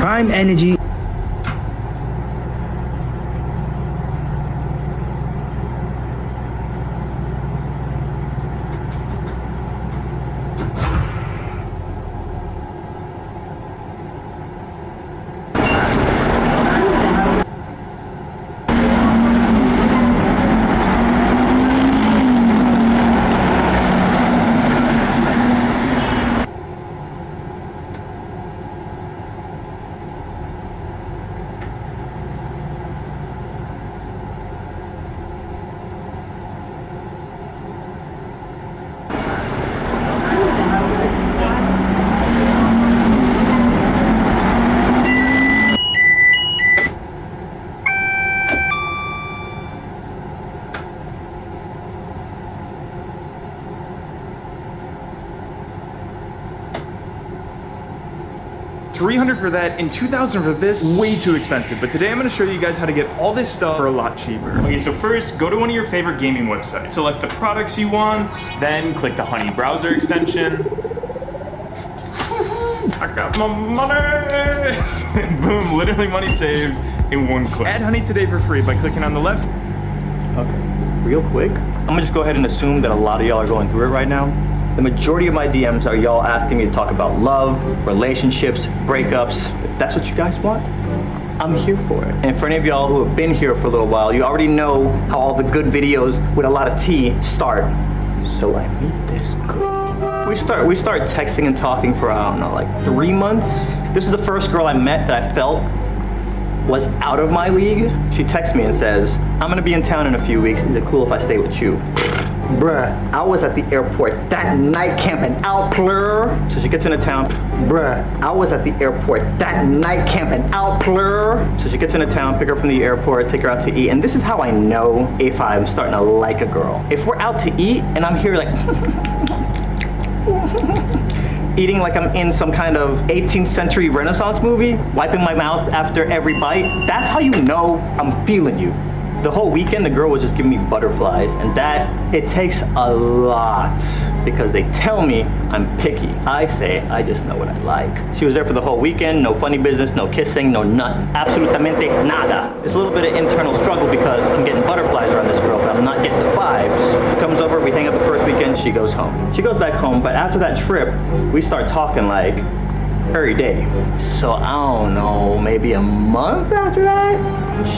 time, energy. $300 for that and $2,000 for this, way too expensive. But today I'm gonna show you guys how to get all this stuff for a lot cheaper. Okay, so first, go to one of your favorite gaming websites. Select the products you want, then click the Honey browser extension. I got my money! Boom, literally money saved in one click. Add Honey today for free by clicking on the left. Okay, real quick, I'm gonna just go ahead and assume that a lot of y'all are going through it right now. The majority of my DMs are y'all asking me to talk about love, relationships, breakups. If that's what you guys want, I'm here for it. And for any of y'all who have been here for a little while, you already know how all the good videos with a lot of tea start. So I meet this girl. We start texting and talking for, I don't know, like 3 months. This is the first girl I met that I felt was out of my league. She texts me and says, I'm gonna be in town in a few weeks. Is it cool if I stay with you? Bruh, I was at the airport that night camping out, plur. So she gets into town. Bruh, I was at the airport that night camping out, plur. So she gets into town, pick her up from the airport, take her out to eat. And this is how I know if I'm starting to like a girl. If we're out to eat and I'm here like eating like I'm in some kind of 18th century Renaissance movie, wiping my mouth after every bite, that's how you know I'm feeling you. The whole weekend, the girl was just giving me butterflies, and that, it takes a lot because they tell me I'm picky. I say, I just know what I like. She was there for the whole weekend, no funny business, no kissing, no nothing. Absolutamente nada. It's a little bit of internal struggle because I'm getting butterflies around this girl, but I'm not getting the vibes. She comes over, we hang out the first weekend, she goes home. She goes back home, but after that trip, we start talking like every day. So I don't know, maybe a month after that,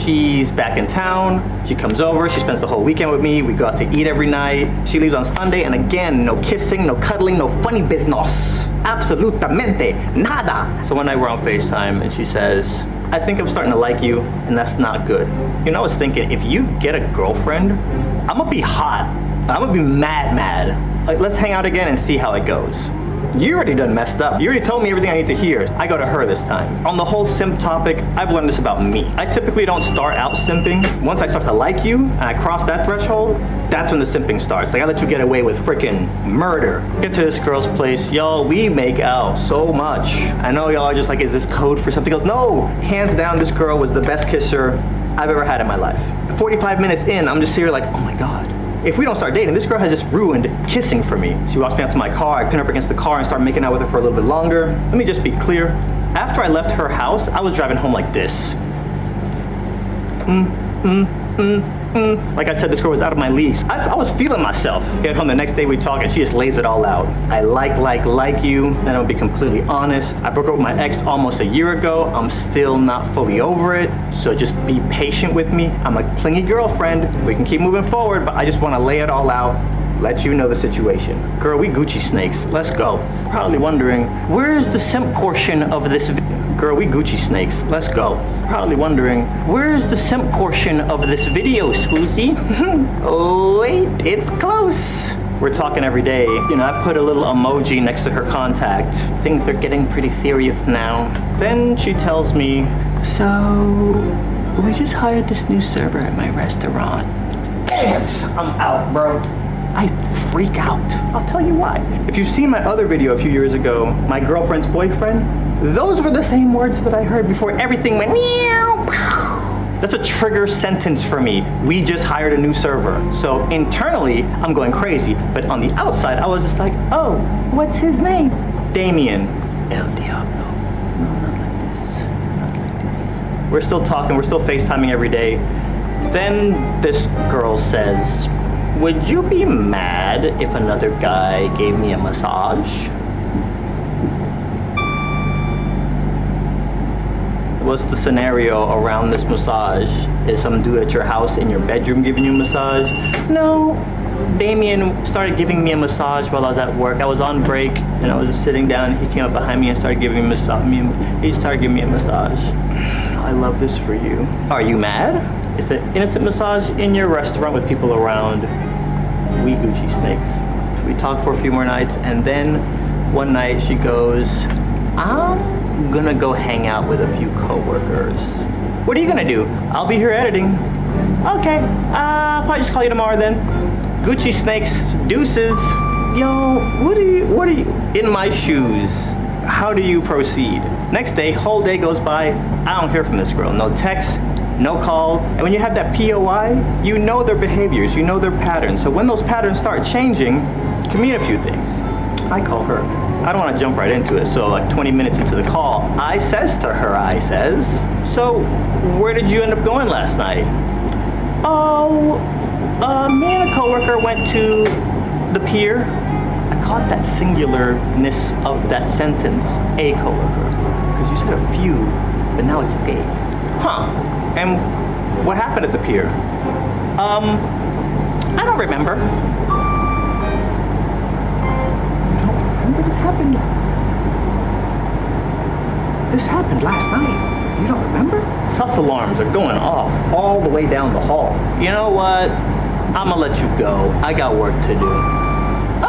she's back in town. She comes over, she spends the whole weekend with me. We go out to eat every night. She leaves on Sunday, and again, no kissing, no cuddling, no funny business. Absolutamente nada. So one night we're on FaceTime, and she says, I think I'm starting to like you, and that's not good. You know, I was thinking, if you get a girlfriend, I'm gonna be hot. I'm gonna be mad. Like, let's hang out again and see how it goes. You already done messed up. You already told me everything I need to hear. I go to her this time. On the whole simp topic, I've learned this about me. I typically don't start out simping. Once I start to like you, and I cross that threshold, that's when the simping starts. Like, I let you get away with freaking murder. Get to this girl's place. Y'all, we make out so much. I know y'all are just like, is this code for something else? No, hands down, this girl was the best kisser I've ever had in my life. 45 minutes in, I'm just here like, oh my God. If we don't start dating, this girl has just ruined kissing for me. She walks me out to my car, I pin her up against the car and start making out with her for a little bit longer. Let me just be clear. After I left her house, I was driving home like this. Like I said, this girl was out of my league. I was feeling myself. Get home the next day, we talk, and she just lays it all out. I like you, and I'll be completely honest. I broke up with my ex almost a year ago. I'm still not fully over it, so just be patient with me. I'm a clingy girlfriend. We can keep moving forward, but I just want to lay it all out, let you know the situation. Girl, we Gucci snakes. Let's go. Probably wondering, where's the simp portion of this video? Girl, we Gucci snakes. Let's go. Probably wondering, where's the simp portion of this video, Swoozy? Oh, wait, it's close. We're talking every day. You know, I put a little emoji next to her contact. Things are getting pretty serious now. Then she tells me, so, we just hired this new server at my restaurant. Dang it, I'm out, bro. I freak out. I'll tell you why. If you've seen my other video a few years ago, my girlfriend's boyfriend, those were the same words that I heard before everything went meow. That's a trigger sentence for me. We just hired a new server. So internally, I'm going crazy. But on the outside, I was just like, oh, what's his name? Damien. El Diablo. No, not like this. We're still talking, we're still FaceTiming every day. Then this girl says, would you be mad if another guy gave me a massage? What's the scenario around this massage? Is some dude at your house in your bedroom giving you a massage? No. Damien started giving me a massage while I was at work. I was on break and I was just sitting down. He came up behind me and started giving me a massage. He started giving me a massage. I love this for you. Are you mad? It's an innocent massage in your restaurant with people around. We Gucci snakes. We talked for a few more nights, and then one night she goes, I'm gonna go hang out with a few coworkers. What are you gonna do? I'll be here editing. Okay, I'll probably just call you tomorrow then. Gucci snakes, deuces. Yo, what are you, in my shoes, how do you proceed? Next day, whole day goes by, I don't hear from this girl. No text, no call. And when you have that POI, you know their behaviors, you know their patterns. So when those patterns start changing, it can mean a few things. I call her. I don't want to jump right into it. So like 20 minutes into the call, I says to her, so where did you end up going last night? Oh, me and a coworker went to the pier. I caught that singularness of that sentence, a coworker, because you said a few, but now it's a. Huh? And what happened at the pier? I don't remember. This happened last night. You don't remember? Sus alarms are going off all the way down the hall. You know what? I'm gonna let you go. I got work to do.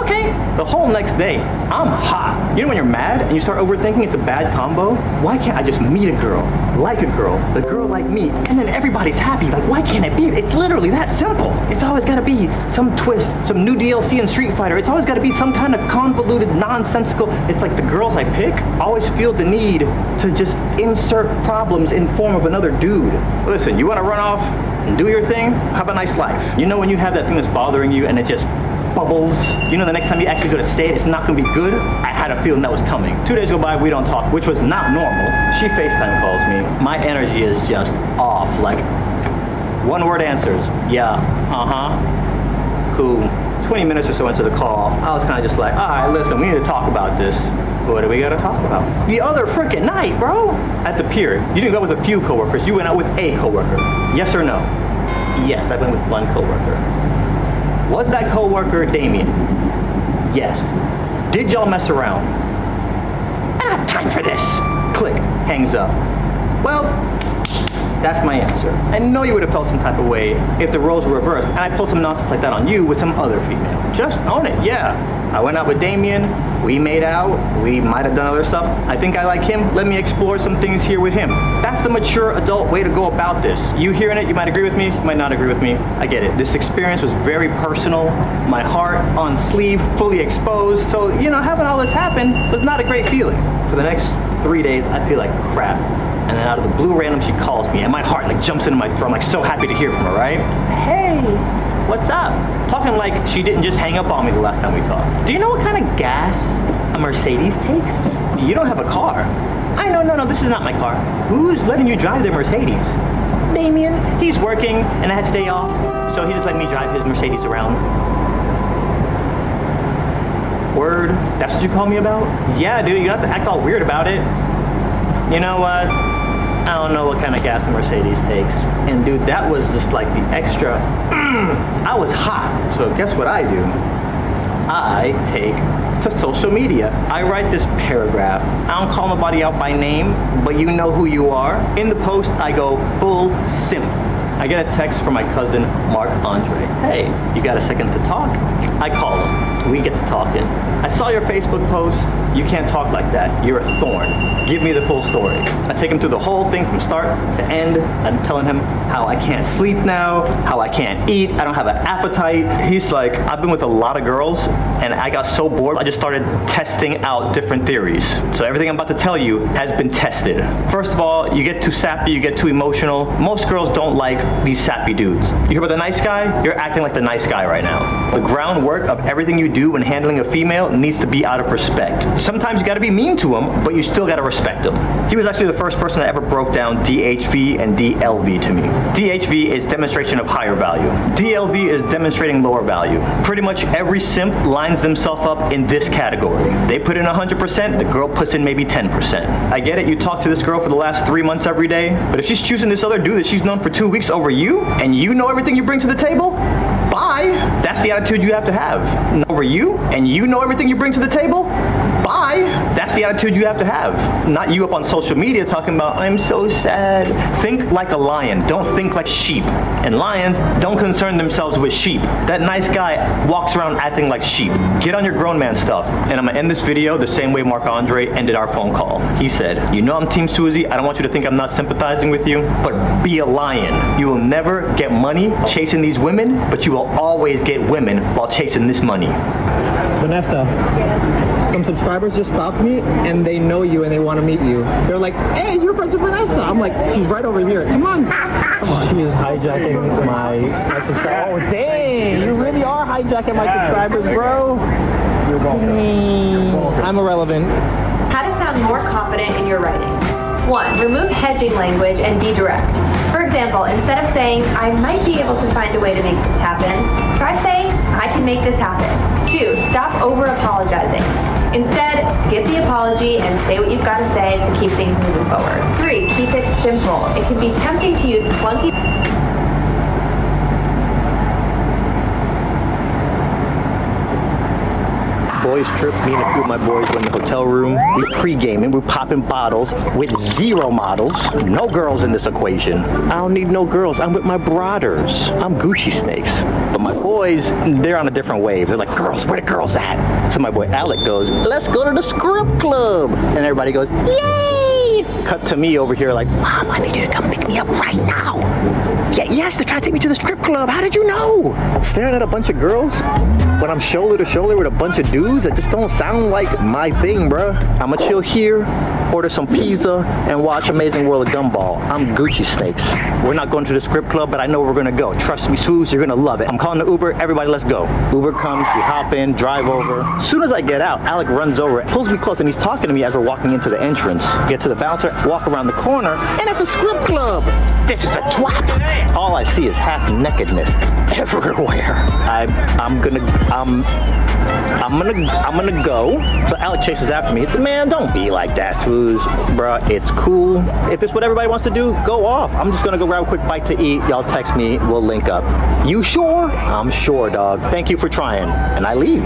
Okay. The whole next day, I'm hot. You know when you're mad and you start overthinking it's a bad combo? Why can't I just meet a girl, like a girl like me, and then everybody's happy? Like, why can't it be? It's literally that simple. It's always gotta be some twist, some new DLC in Street Fighter. It's always gotta be some kind of convoluted, nonsensical. It's like the girls I pick always feel the need to just insert problems in form of another dude. Listen, you wanna run off and do your thing? Have a nice life. You know when you have that thing that's bothering you and it just bubbles, you know the next time you actually go to say it, it's not gonna be good? I had a feeling that was coming. 2 days go by, we don't talk, which was not normal. She FaceTime calls me. My energy is just off, like one word answers. Yeah, cool. 20 minutes or so into the call, I was kind of just like, all right, listen, we need to talk about this. What do we gotta talk about? The other freaking night, bro. At the pier, you didn't go with a few coworkers, you went out with a coworker. Yes or no? Yes, I went with one coworker. Was that coworker Damien? Yes. Did y'all mess around? I don't have time for this. Click, hangs up. Well, that's my answer. I know you would have felt some type of way if the roles were reversed and I pulled some nonsense like that on you with some other female. Just own it, yeah. I went out with Damien, we made out, we might have done other stuff. I think I like him, let me explore some things here with him. That's the mature adult way to go about this. You hearing it, you might agree with me, you might not agree with me. I get it. This experience was very personal. My heart on sleeve, fully exposed. So, you know, having all this happen was not a great feeling. For the next 3 days, I feel like crap. And then out of the blue random, she calls me and my heart like jumps into my throat. I'm like so happy to hear from her, right? Hey, what's up? Talking like she didn't just hang up on me the last time we talked. Do you know what kind of gas a Mercedes takes? You don't have a car. I know, no, this is not my car. Who's letting you drive their Mercedes? Damien, he's working and I had today off, so he just let me drive his Mercedes around. Word, that's what you call me about? Yeah, dude, you don't have to act all weird about it. You know what? I don't know what kind of gas a Mercedes takes. And dude, that was just like the extra, I was hot. So guess what I do? I take to social media. I write this paragraph. I don't call nobody out by name, but you know who you are. In the post, I go full simp. I get a text from my cousin, Mark Andre. Hey, you got a second to talk? I call him. We get to talking. I saw your Facebook post. You can't talk like that. You're a thorn. Give me the full story. I take him through the whole thing from start to end. I'm telling him how I can't sleep now, how I can't eat, I don't have an appetite. He's like, I've been with a lot of girls and I got so bored, I just started testing out different theories. So everything I'm about to tell you has been tested. First of all, you get too sappy, you get too emotional. Most girls don't like these sappy dudes. You hear about the nice guy? You're acting like the nice guy right now. The groundwork of everything you do when handling a female needs to be out of respect. Sometimes you gotta be mean to him, but you still gotta respect him. He was actually the first person that ever broke down DHV and DLV to me. DHV is demonstration of higher value. DLV is demonstrating lower value. Pretty much every simp lines themselves up in this category. They put in 100%, the girl puts in maybe 10%. I get it, you talk to this girl for the last 3 months every day, but if she's choosing this other dude that she's known for 2 weeks over you, and you know everything you bring to the table, bye. That's the attitude you have to have. Over you, and you know everything you bring to the table, bye. That's the attitude you have to have. Not you up on social media talking about, I'm so sad. Think like a lion, don't think like sheep. And lions don't concern themselves with sheep. That nice guy walks around acting like sheep. Get on your grown man stuff. And I'm gonna end this video the same way Marc Andre ended our phone call. He said, you know I'm Team Susie, I don't want you to think I'm not sympathizing with you, but be a lion. You will never get money chasing these women, but you will always get women while chasing this money. Vanessa. Yes. Some subscribers just stopped me and they know you and they want to meet you. They're like, hey, you're friends with Vanessa. I'm like, she's right over here. Come on. Come on. She is hijacking my subscribers. Oh, dang. You really are hijacking my subscribers, bro. Dang. I'm irrelevant. How to sound more confident in your writing. 1. Remove hedging language and be direct. For example, instead of saying, I might be able to find a way to make this happen, try saying, I can make this happen. 2. Stop over-apologizing. Instead, skip the apology and say what you've got to say to keep things moving forward. 3. Keep it simple. It can be tempting to use clunky... Boys trip, me and a few of my boys were in the hotel room. We pre-gaming, we're popping bottles with 0 models. No girls in this equation. I don't need no girls, I'm with my brothers. I'm Gucci snakes. But my boys, they're on a different wave. They're like, girls, where the girls at? So my boy Alec goes, let's go to the script club. And everybody goes, yay! Cut to me over here like, Mom, I need you to come pick me up right now. Yeah, yes, they're trying to take me to the strip club. How did you know? Staring at a bunch of girls, but I'm shoulder to shoulder with a bunch of dudes that just don't sound like my thing, bruh. I'ma chill here, order some pizza, and watch Amazing World of Gumball. I'm Gucci snakes. We're not going to the script club, but I know we're gonna go. Trust me, Swooze, you're gonna love it. I'm calling the Uber, everybody let's go. Uber comes, we hop in, drive over. As soon as I get out, Alec runs over, pulls me close, and he's talking to me as we're walking into the entrance. Get to the bouncer, walk around the corner, and it's a script club. This is a twap. All I see is half nakedness everywhere. I'm gonna go. So Alec chases after me. He said, man, don't be like that, Swooze. Bruh, it's cool. If this is what everybody wants to do, go off. I'm just gonna go grab a quick bite to eat. Y'all text me, we'll link up. You sure? I'm sure, dog. Thank you for trying. And I leave.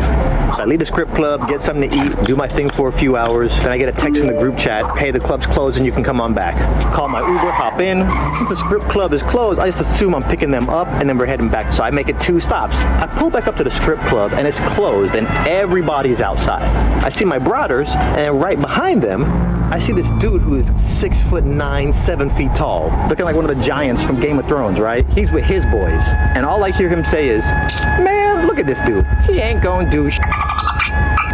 So I leave the script club, get something to eat, do my thing for a few hours. Then I get a text from the group chat, hey, the club's closed and you can come on back. Call my Uber, hop in. Since the script club is closed, I just assume I'm picking them up and then we're heading back. So I make it 2 stops. I pull back up to the script club and it's closed and everybody's outside. I see my brothers and right behind them, I see this dude who is 6'9", 7 feet tall, looking like one of the giants from Game of Thrones, right? He's with his boys. And all I hear him say is, man, look at this dude. He ain't gonna do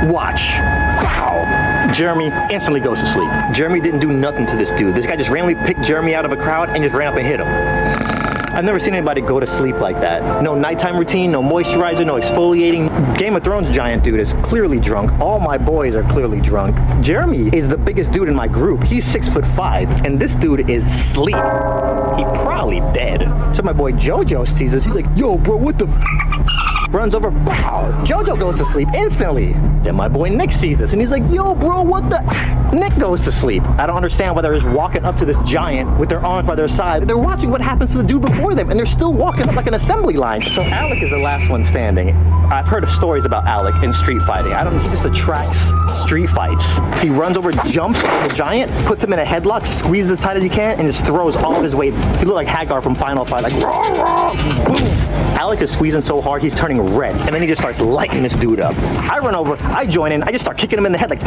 Watch. Wow. Jeremy instantly goes to sleep. Jeremy didn't do nothing to this dude. This guy just randomly picked Jeremy out of a crowd and just ran up and hit him. I've never seen anybody go to sleep like that. No nighttime routine, no moisturizer, no exfoliating. Game of Thrones giant dude is clearly drunk. All my boys are clearly drunk. Jeremy is the biggest dude in my group. He's 6'5", and this dude is asleep. He probably dead. So my boy Jojo sees us. He's like, yo, bro, what the runs over, pow! Jojo goes to sleep instantly. Then my boy Nick sees us and he's like, yo bro, what the? Nick goes to sleep. I don't understand why they're just walking up to this giant with their arms by their side. They're watching what happens to the dude before them and they're still walking up like an assembly line. So Alec is the last one standing. I've heard of stories about Alec in street fighting. He just attracts street fights. He runs over, jumps the giant, puts him in a headlock, squeezes as tight as he can, and just throws all of his weight. He looked like Hagar from Final Fight, like rah, rah, boom. Alec is squeezing so hard he's turning red, and then he just starts lighting this dude up. I run over, I join in, I just start kicking him in the head like,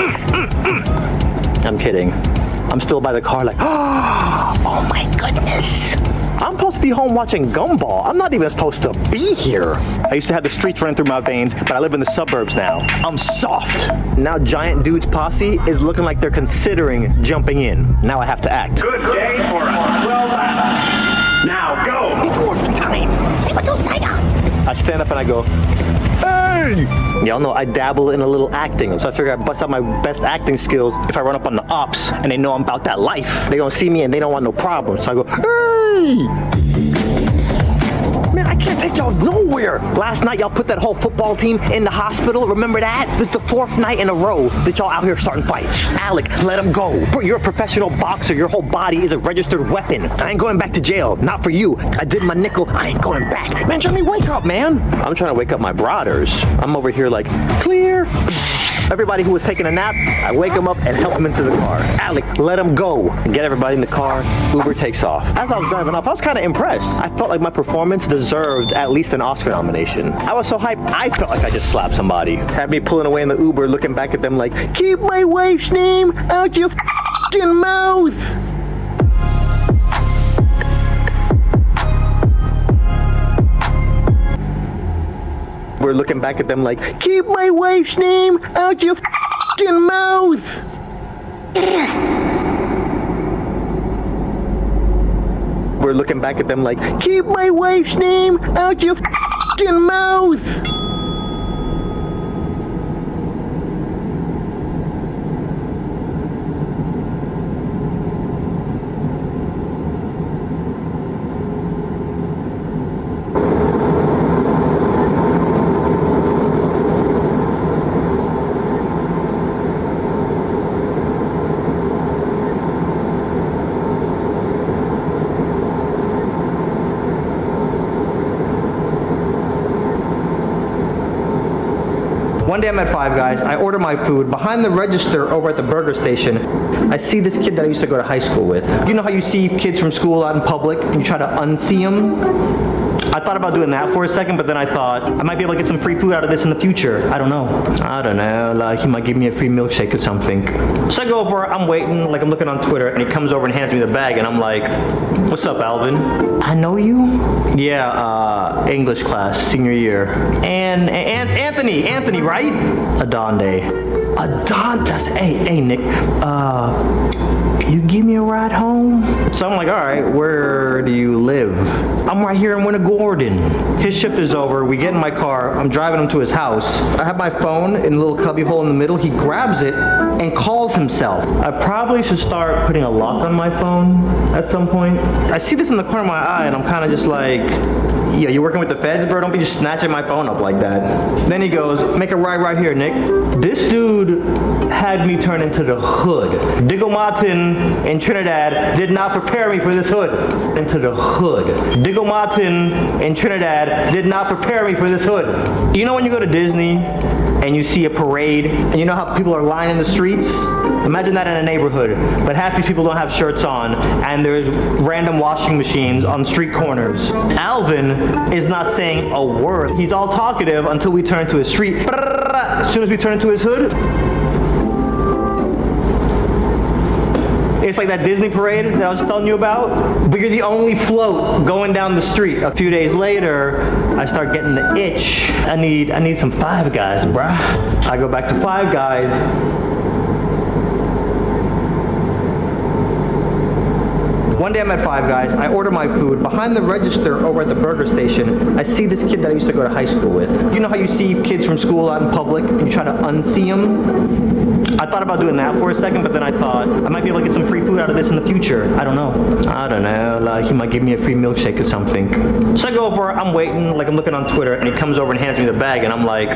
I'm kidding. I'm still by the car like, oh my goodness. I'm supposed to be home watching Gumball. I'm not even supposed to be here. I used to have the streets running through my veins, but I live in the suburbs now. I'm soft. Now Giant Dude's posse is looking like they're considering jumping in. Now I have to act. Good day for a 12 hour. Now go. stand up and I go, hey! Y'all know I dabble in a little acting, so I figure I bust out my best acting skills if I run up on the ops and they know I'm about that life. They gonna see me and they don't want no problems. So I go, hey! Man, I can't take y'all nowhere. Last night, y'all put that whole football team in the hospital. Remember that? This is the 4th night in a row that y'all out here starting fights. Alec, let him go. You're a professional boxer. Your whole body is a registered weapon. I ain't going back to jail. Not for you. I did my nickel. I ain't going back. Man, Johnny, wake up, man. I'm trying to wake up my brothers. I'm over here like, clear. Everybody who was taking a nap, I wake them up and help them into the car. Alec, let them go. Get everybody in the car. Uber takes off. As I was driving off, I was kind of impressed. I felt like my performance deserved at least an Oscar nomination. I was so hyped, I felt like I just slapped somebody. Had me pulling away in the Uber, looking back at them like, keep my wife's name out your f***ing mouth. We're looking back at them like, keep my wife's name out your f***ing mouth. We're looking back at them like, keep my wife's name out your f***ing mouth. One day I'm at Five Guys, I order my food. Behind the register over at the burger station, I see this kid that I used to go to high school with. You know how you see kids from school out in public and you try to unsee them? I thought about doing that for a second, but then I thought I might be able to get some free food out of this in the future. I don't know, like he might give me a free milkshake or something. So I go over, I'm waiting, like I'm looking on Twitter, and he comes over and hands me the bag, and I'm like, what's up, Alvin? I know you? Yeah, English class, senior year. And Anthony, right? Adonde. That's, hey, Nick, can you give me a ride home? So I'm like, all right, where do you live? I'm right here in Winter Gordon. His shift is over. We get in my car. I'm driving him to his house. I have my phone in a little cubby hole in the middle. He grabs it and calls himself. I probably should start putting a lock on my phone at some point. I see this in the corner of my eye and I'm kind of just like, yeah, you working with the feds, bro? Don't be just snatching my phone up like that. Then he goes, make a ride right here, Nick. This dude had me turn into the hood. Diggle Martin in Trinidad did not prepare me for this hood. Into the hood. Diggle Martin in Trinidad did not prepare me for this hood. You know when you go to Disney and you see a parade and you know how people are lining the streets? Imagine that in a neighborhood, but half these people don't have shirts on and there's random washing machines on street corners. Alvin is not saying a word. He's all talkative until we turn to his street. As soon as we turn into his hood, it's like that Disney parade that I was telling you about, but you're the only float going down the street. A few days later, I start getting the itch. I need some Five Guys, bruh. I go back to Five Guys. One day I'm at Five Guys, I order my food. Behind the register over at the burger station, I see this kid that I used to go to high school with. You know how you see kids from school out in public and you try to unsee them? I thought about doing that for a second, but then I thought I might be able to get some free food out of this in the future. I don't know, like he might give me a free milkshake or something. So I go over, I'm waiting, like I'm looking on Twitter, and he comes over and hands me the bag, and I'm like,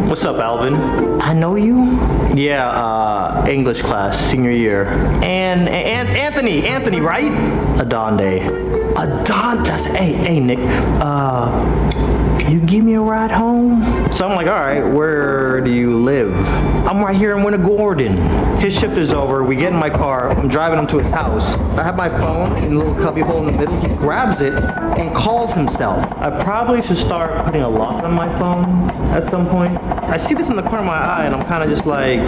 what's up, Alvin? I know you? Yeah, English class, senior year. And Anthony, right? Adonde. That's, hey, Nick, can you give me a ride home? So I'm like, all right, where do you live? I'm right here in Winter Gordon. His shift is over. We get in my car. I'm driving him to his house. I have my phone in a little cubby hole in the middle. He grabs it and calls himself. I probably should start putting a lock on my phone at some point. I see this in the corner of my eye and I'm kind of just like,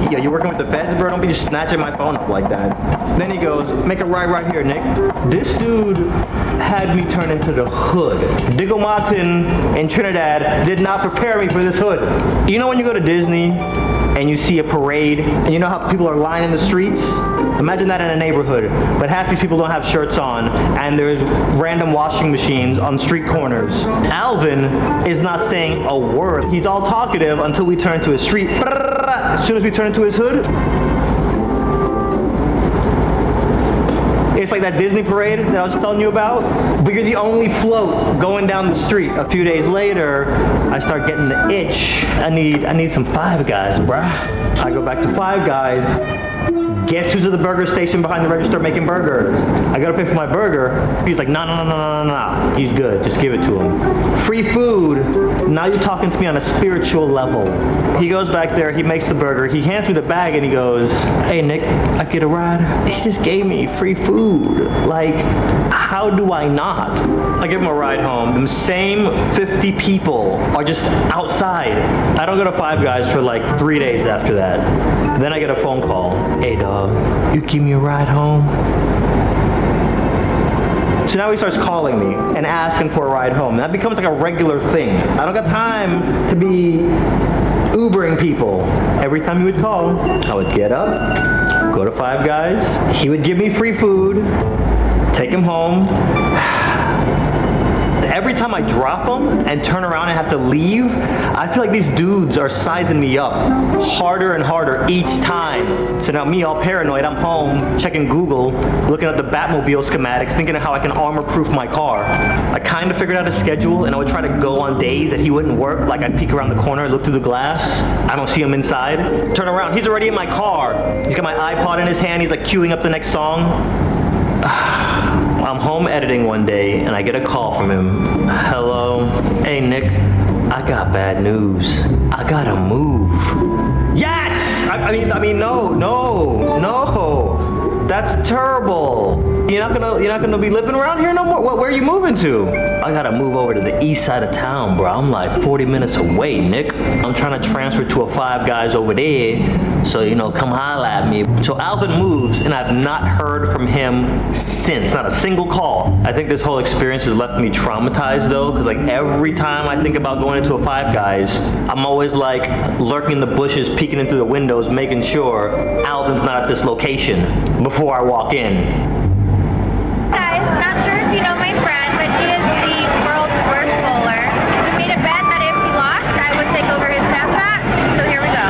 yeah, you working with the feds, bro? Don't be just snatching my phone up like that. Then he goes, make a ride right here, Nick. This dude had me turn into the hood. Diggle Martin in Trinidad did not prepare me for this hood. You know when you go to Disney and you see a parade, and you know how people are lining the streets? Imagine that in a neighborhood, but half these people don't have shirts on, and there's random washing machines on street corners. Alvin is not saying a word. He's all talkative until we turn to his street. As soon as we turn into his hood, it's like that Disney parade that I was telling you about, but you're the only float going down the street. A few days later, I start getting the itch. I need some Five Guys, bruh. I go back to Five Guys. Guess who's at the burger station behind the register making burgers? I gotta pay for my burger. He's like, no. He's good, just give it to him. Free food. Now you're talking to me on a spiritual level. He goes back there, he makes the burger, he hands me the bag and he goes, hey Nick, I get a ride? He just gave me free food. Like, how do I not? I give him a ride home. The same 50 people are just outside. I don't go to Five Guys for like 3 days after that. Then I get a phone call. Hey dog, you give me a ride home? So now he starts calling me and asking for a ride home. That becomes like a regular thing. I don't got time to be Ubering people. Every time he would call, I would get up, go to Five Guys. He would give me free food, take him home. Every time I drop them and turn around and have to leave, I feel like these dudes are sizing me up harder and harder each time. So now me all paranoid, I'm home, checking Google, looking at the Batmobile schematics, thinking of how I can armor-proof my car. I kind of figured out a schedule, and I would try to go on days that he wouldn't work, like I'd peek around the corner, look through the glass, I don't see him inside, turn around, he's already in my car. He's got my iPod in his hand, he's like queuing up the next song. I'm home editing one day and I get a call from him. Hello. Hey Nick, I got bad news. I gotta move. Yes! I mean, no. That's terrible. You're not gonna be living around here no more? Where are you moving to? I gotta move over to the east side of town, bro. I'm like 40 minutes away, Nick. I'm trying to transfer to a Five Guys over there. So, come holla at me. So Alvin moves, and I've not heard from him since. Not a single call. I think this whole experience has left me traumatized, though, because, like, every time I think about going into a Five Guys, I'm always, like, lurking in the bushes, peeking into the windows, making sure Alvin's not at this location before I walk in. Guys, not sure if you know my friend, but he is the world's worst bowler. We made a bet that if he lost, I would take over his Snapchat, so here we go.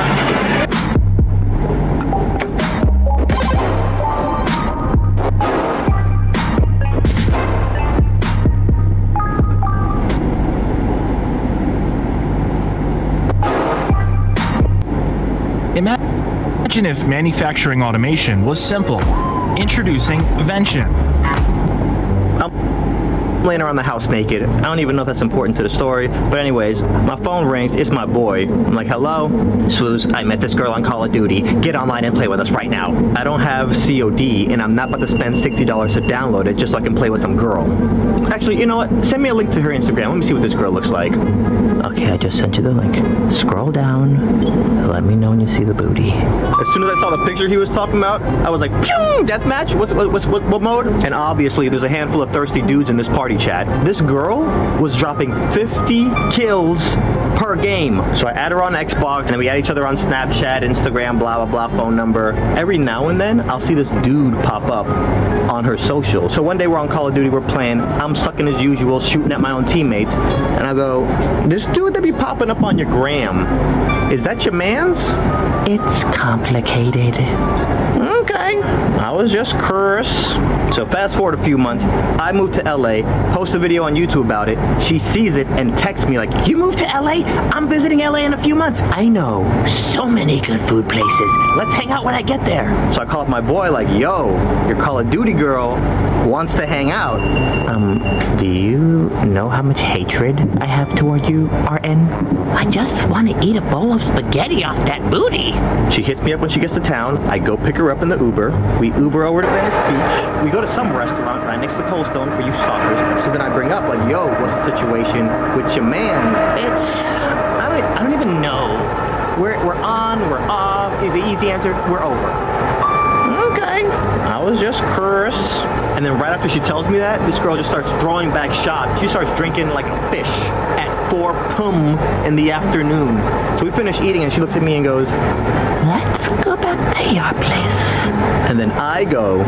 Imagine if manufacturing automation was simple. Introducing Vention. I'm laying around the house naked. I don't even know if that's important to the story, but anyways, my phone rings, it's my boy. I'm like, hello? Swooze, I met this girl on Call of Duty. Get online and play with us right now. I don't have COD, and I'm not about to spend $60 to download it just so I can play with some girl. Actually, you know what? Send me a link to her Instagram. Let me see what this girl looks like. Okay, I just sent you the link. Scroll down. Let me know when you see the booty. As soon as I saw the picture he was talking about, I was like, pew! Deathmatch? What mode? And obviously, there's a handful of thirsty dudes in this party chat. This girl was dropping 50 kills per game. So I add her on Xbox, and then we add each other on Snapchat, Instagram, blah, blah, blah, phone number. Every now and then, I'll see this dude pop up on her social. So one day we're on Call of Duty, we're playing. I'm sucking as usual, shooting at my own teammates. And I go, this dude that be popping up on your gram, is that your man's? It's complicated. Okay. I was just curious. So fast forward a few months, I moved to LA, post a video on YouTube about it. She sees it and texts me like, you moved to LA? I'm visiting LA in a few months. I know so many good food places. Let's hang out when I get there. So I call up my boy like, yo, your Call of Duty girl wants to hang out. Do you know how much hatred I have toward you, RN? I just want to eat a bowl of spaghetti off that booty. She hits me up when she gets to town. I go pick her up in the Uber. We Uber over to Venice Beach. We go to some restaurant right next to Cold Stone for you stalkers. So then I bring up like, yo, what's the situation with your man? I don't even know. We're on, we're off. The easy answer, we're over. Okay. I was just curious. And then right after she tells me that, this girl just starts throwing back shots. She starts drinking like a fish at 4 p.m. in the afternoon. So we finish eating and she looks at me and goes, let's go back to your place. And then I go,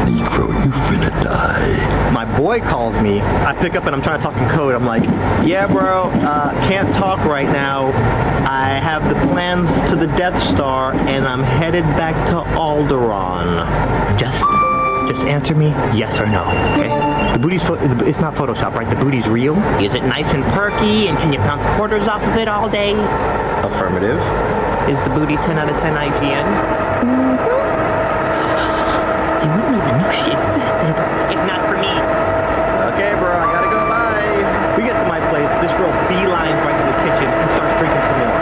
Negro, you finna die. My boy calls me. I pick up and I'm trying to talk in code. I'm like, yeah, bro, can't talk right now. I have the plans to the Death Star and I'm headed back to Alderaan. Just answer me yes or no, okay? The booty's, it's not Photoshop, right? The booty's real? Is it nice and perky and can you bounce quarters off of it all day? Affirmative. Is the booty 10 out of 10 IGN? You wouldn't even know she existed if not for me. Okay, bro, I gotta go. Bye. We get to my place. This girl beelines right to the kitchen and starts drinking some more.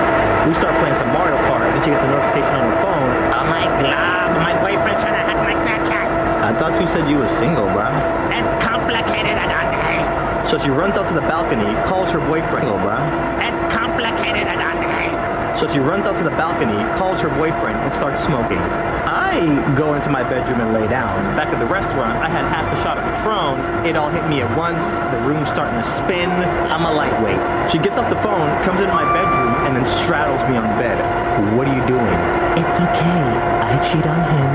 We start playing some Mario Kart, and she gets a notification on her phone. Oh my god, my boyfriend's trying to hack my Snapchat. I thought you said you were single, bro. That's complicated, Adante. So she runs out to the balcony, calls her boyfriend. Single, bro. That's complicated, Adante. So she runs out to the balcony, calls her boyfriend, and starts smoking. I go into my bedroom and lay down. Back at the restaurant, I had half a shot of Patron. It all hit me at once. The room's starting to spin. I'm a lightweight. She gets off the phone, comes into my bedroom, and then straddles me on the bed. What are you doing? It's okay. I cheat on him.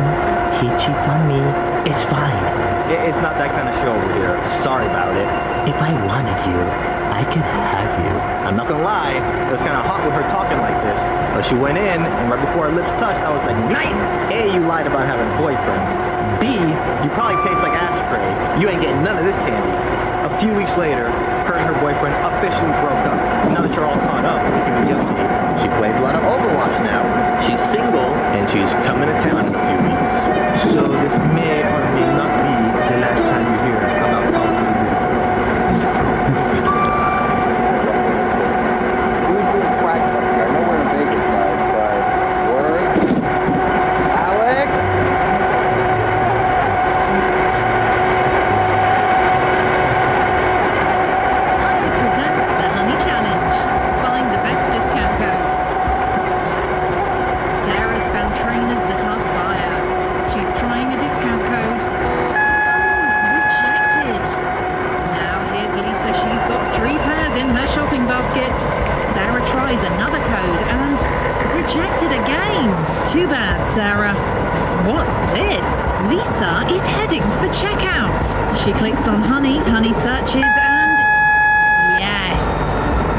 He cheats on me. It's fine. It's not that kind of show over here. Sorry about it. If I wanted you, I could have you. I'm not gonna lie, it was kind of hot with her talking like this. But she went in, and right before our lips touched, I was like, nice! A, you lied about having a boyfriend. B, you probably taste like ashtray. You ain't getting none of this candy. A few weeks later, her and her boyfriend officially broke up. Now that you're all caught up, you can be updated. She plays a lot of Overwatch now. She's single, and she's coming to town in a few weeks. So this may or may not be the last time you hear about Call of Duty. Too bad, Sarah. What's this? Lisa is heading for checkout. She clicks on Honey, Honey searches, and yes!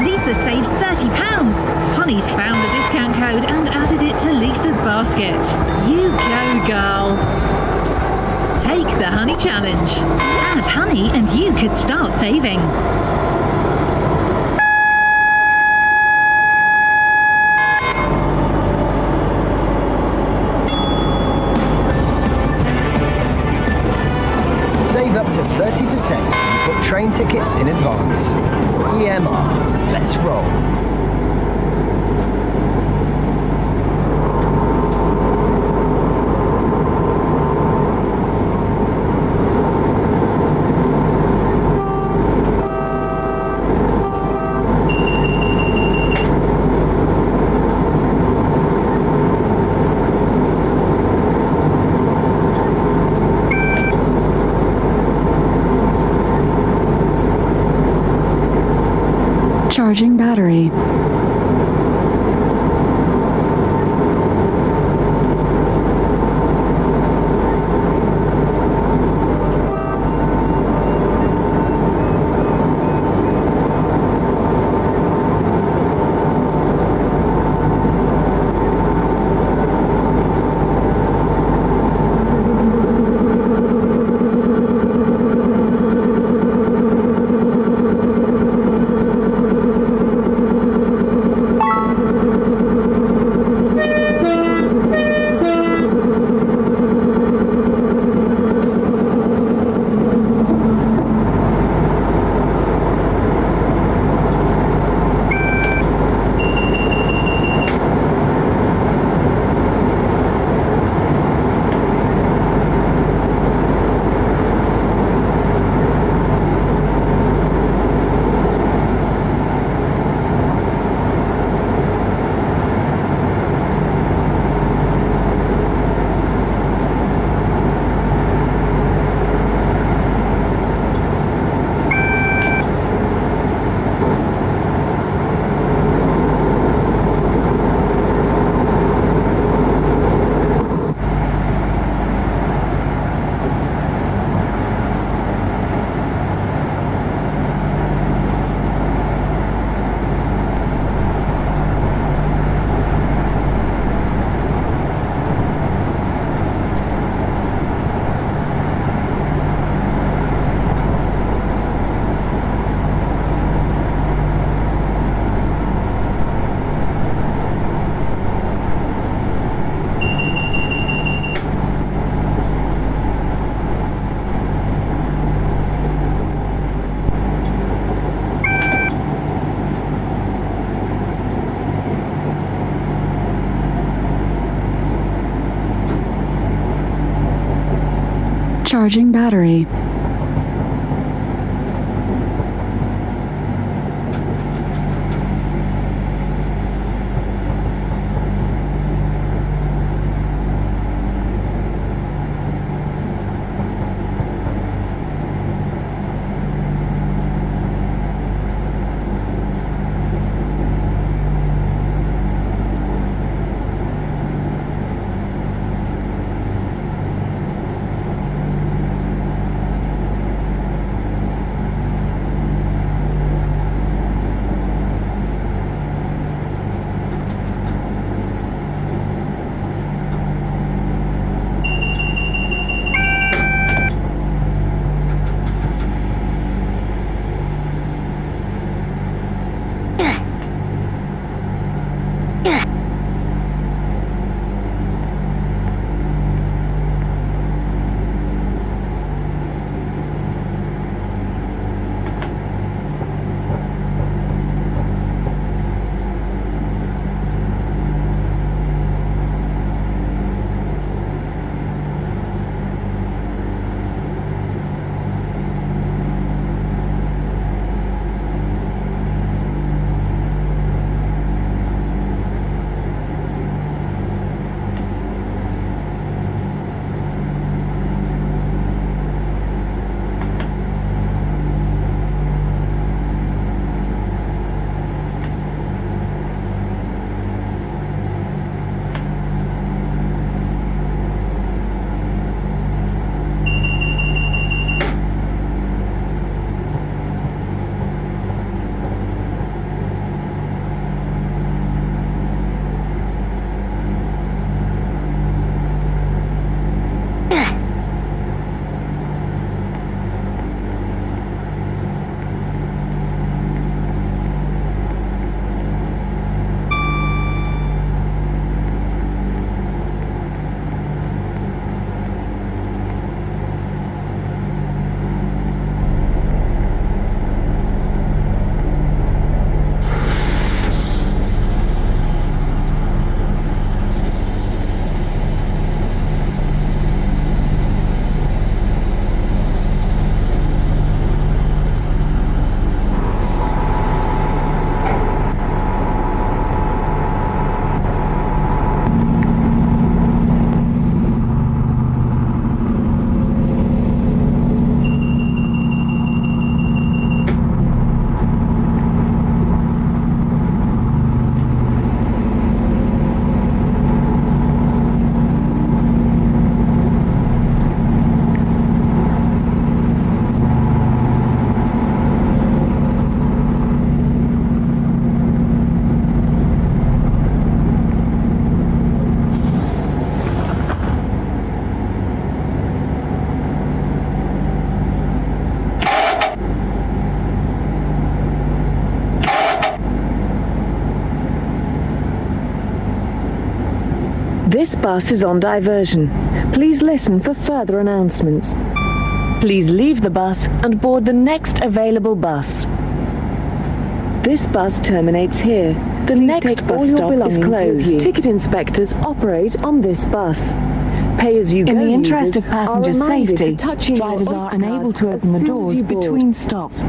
Lisa saves £30. Honey's found the discount code and added it to Lisa's basket. You go, girl. Take the Honey Challenge. Add Honey and you could start saving. Save up to 30% and book train tickets in advance. EMR. Let's roll. Recharging battery. This bus is on diversion. Please listen for further announcements. Please leave the bus and board the next available bus. This bus terminates here. The next bus stop is closed. Ticket inspectors operate on this bus. Pay-as-you-go In the interest users of passenger are reminded safety, to touch in your drivers are Oyster unable card to as open the soon as doors you board. between stops.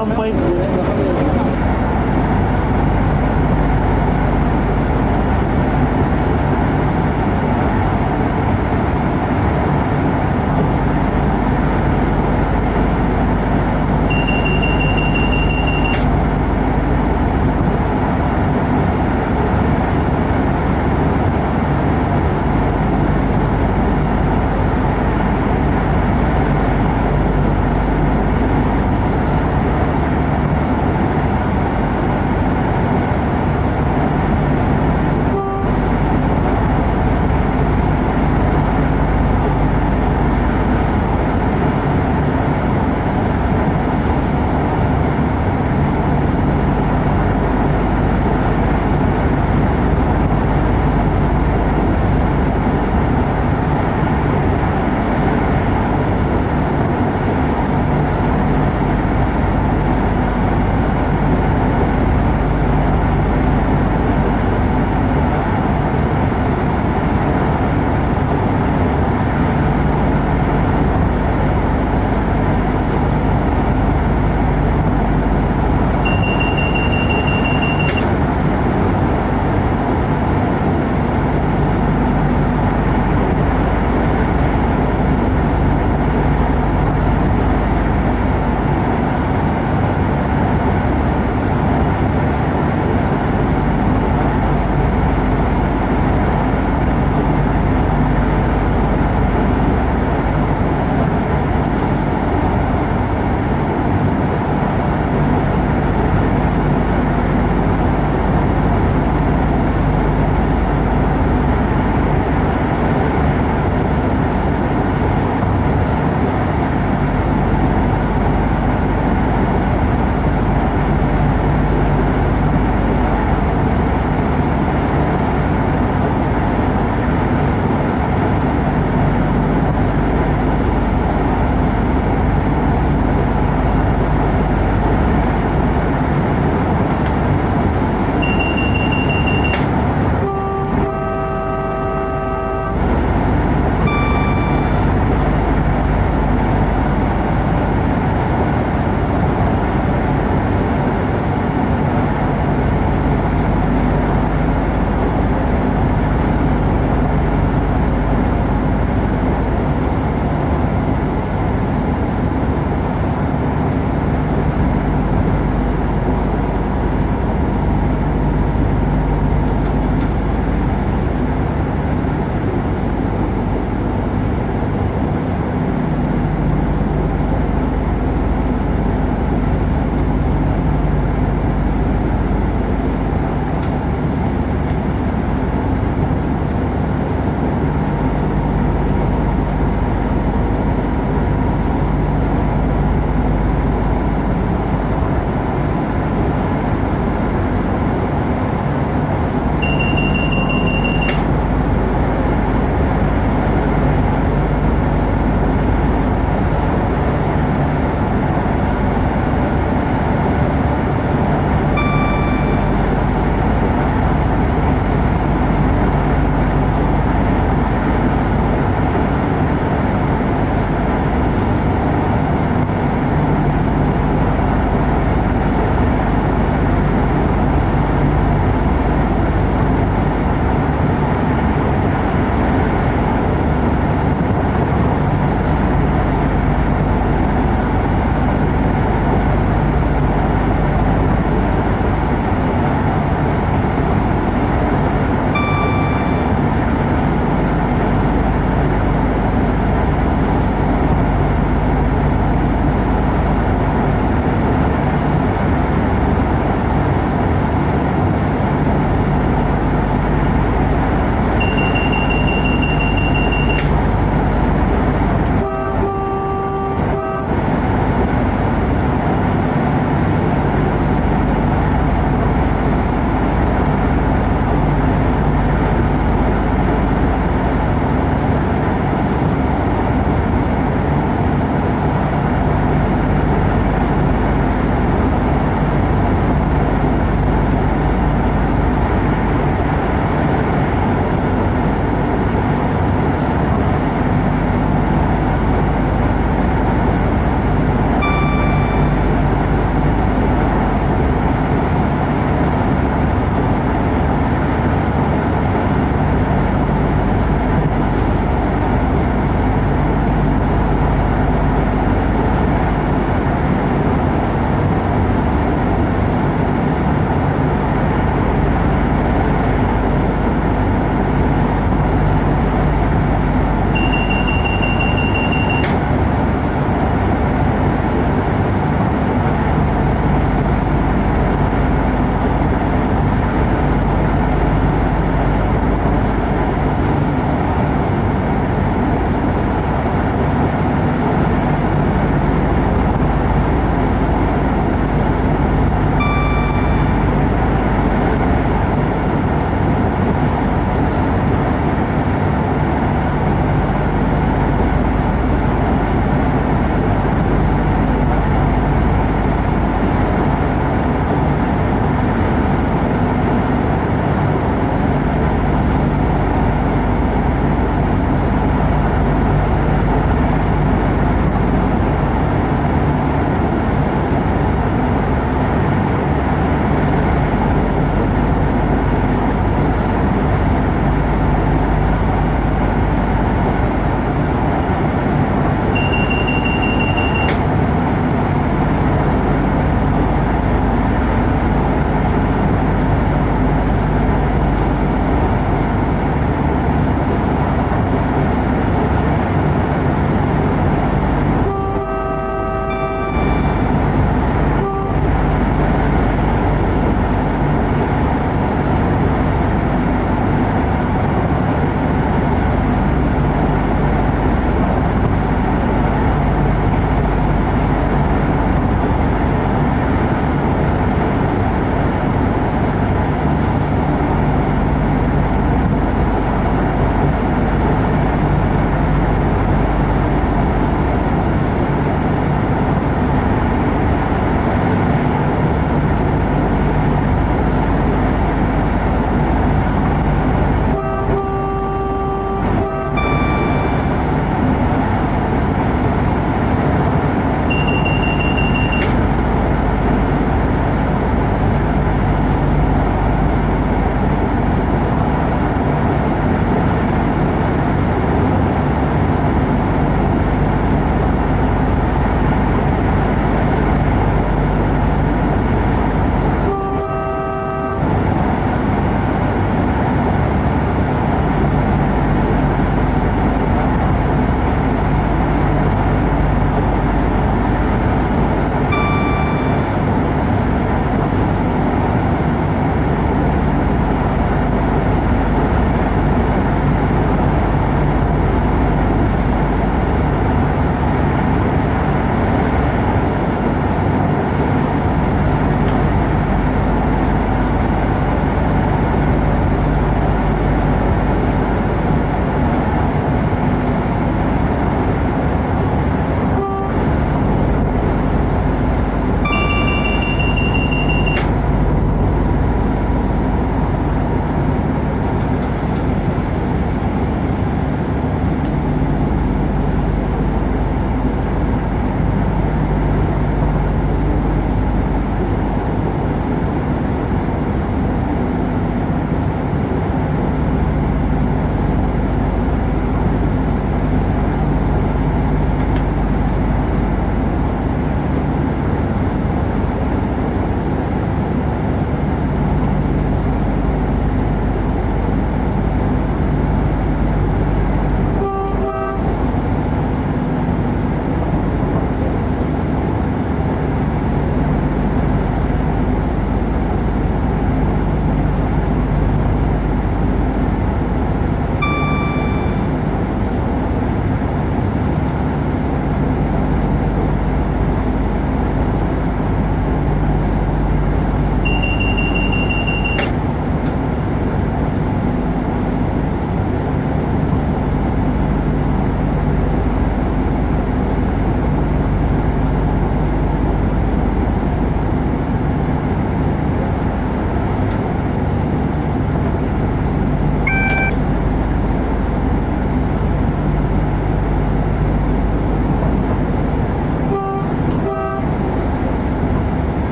some point